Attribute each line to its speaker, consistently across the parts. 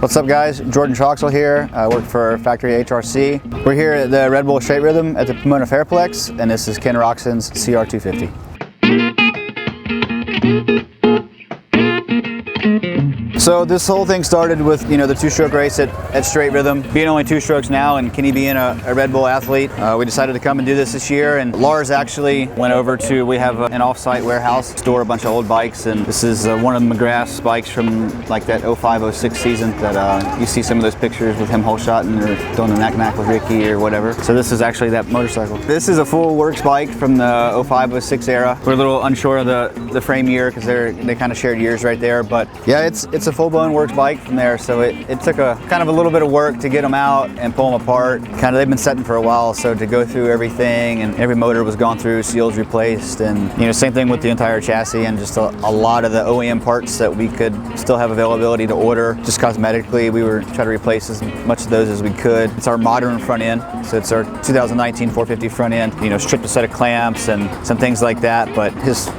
Speaker 1: What's up guys, Jordan Troxell here. I work for Factory HRC. We're here at the Red Bull Straight Rhythm at the Pomona Fairplex, and this is Ken Roczen's CR250. So this whole thing started with, the two-stroke race at Straight Rhythm. Being only two strokes now and Kenny being a Red Bull athlete, we decided to come and do this year. And Lars actually went over to, we have an off-site warehouse, store a bunch of old bikes. And this is one of McGrath's bikes from like that 05-06 season that you see some of those pictures with him hole shotting or doing the knack with Ricky or whatever. So this is actually that motorcycle. This is a full works bike from the 05-06 era. We're a little unsure of the frame year because they kind of shared years right there. But yeah, it's a full-blown works bike from there, so it took a kind of a little bit of work to get them out and pull them apart. They've been setting for a while, so to go through everything, and every motor was gone through, seals replaced, and same thing with the entire chassis, and just a lot of the OEM parts that we could still have availability to order. Just cosmetically, we were trying to replace as much of those as we could. It's our modern front end, so it's our 2019 450 front end, stripped a set of clamps and some things like that, but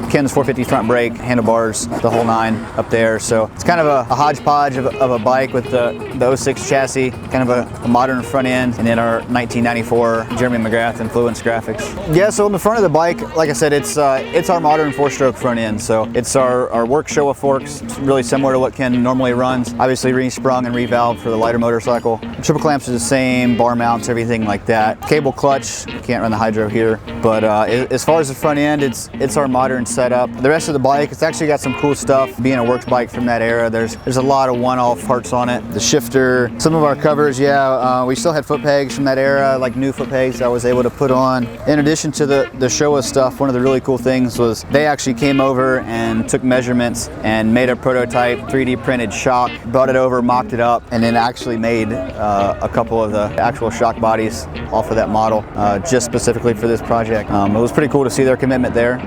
Speaker 1: Ken's 450 front brake, handlebars, the whole nine up there, so it's kind of a hodgepodge of a bike with the 06 chassis, kind of a modern front end, and then our 1994 Jeremy McGrath influenced graphics. Yeah, so on the front of the bike, like I said, it's our modern four-stroke front end. So it's our work Showa forks. It's really similar to what Ken normally runs. Obviously re-sprung and revalved for the lighter motorcycle. Triple clamps are the same, bar mounts, everything like that. Cable clutch, can't run the hydro here. But as far as the front end, it's our modern setup. The rest of the bike, it's actually got some cool stuff. Being a works bike from that era, there's a lot of one-off parts on it. The shifter, some of our covers, we still had foot pegs from that era, like new foot pegs I was able to put on. In addition to the Showa stuff, one of the really cool things was they actually came over and took measurements and made a prototype 3D printed shock, brought it over, mocked it up, and then actually made a couple of the actual shock bodies off of that model, just specifically for this project. It was pretty cool to see their commitment there.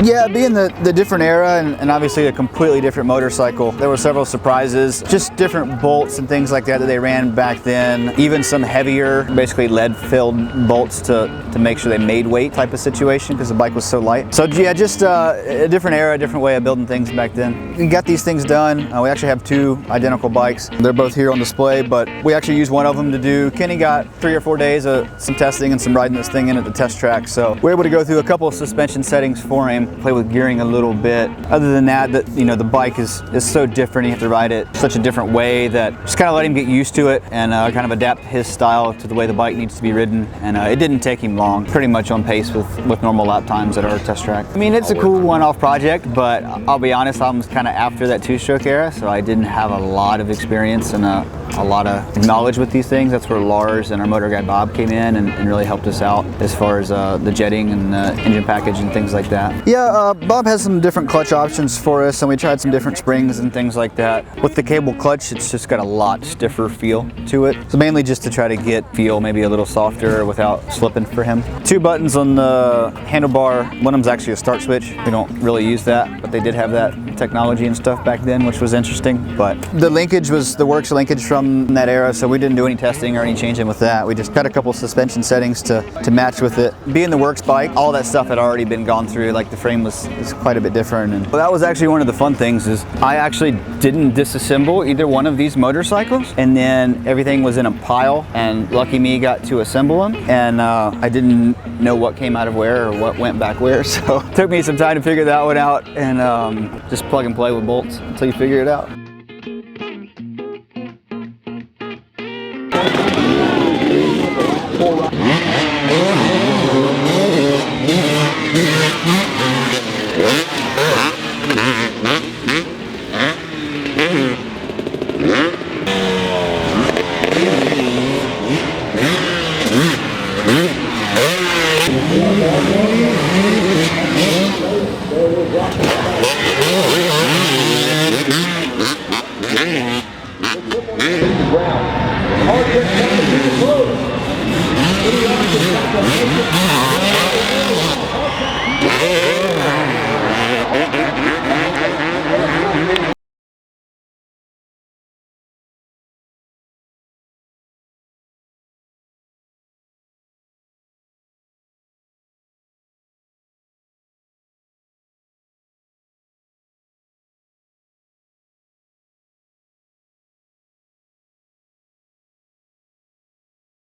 Speaker 1: Yeah, being the different era and obviously a completely different motorcycle, there were several surprises, just different bolts and things like that they ran back then, even some heavier, basically lead-filled bolts to make sure they made weight type of situation because the bike was so light. So yeah, just a different era, a different way of building things back then. We got these things done. We actually have two identical bikes. They're both here on display, but we actually used one of them to do, Kenny got 3 or 4 days of some testing and some riding this thing in at the test track. So we're able to go through a couple of suspension settings for him, play with gearing a little bit. Other than that, the bike is so different. You have to ride it such a different way that just kind of let him get used to it and kind of adapt his style to the way the bike needs to be ridden. And it didn't take him long, pretty much on pace with normal lap times at our test track. I mean, it's a cool one-off project, but I'll be honest, I was kind of after that two-stroke era, so I didn't have a lot of experience and a lot of knowledge with these things. That's where Lars and our motor guy Bob came in and really helped us out as far as the jetting and the engine package and things like that. Yeah, Bob has some different clutch options for us, and we tried some different springs and things like that. With the cable clutch, it's just got a lot stiffer feel to it. So mainly just to try to get feel maybe a little softer without slipping for him. him. 2 buttons on the handlebar. One of them's actually a start switch. We don't really use that, but they did have that technology and stuff back then, which was interesting. But the linkage was the works linkage from that era, so we didn't do any testing or any changing with that. We just cut a couple suspension settings to match with it. Being the works bike, all that stuff had already been gone through. Like the frame was quite a bit different. And that was actually one of the fun things is I actually didn't disassemble either one of these motorcycles, and then everything was in a pile, and lucky me got to assemble them, and I didn't know what came out of where or what went back where, so it took me some time to figure that one out, and just plug and play with bolts until you figure it out.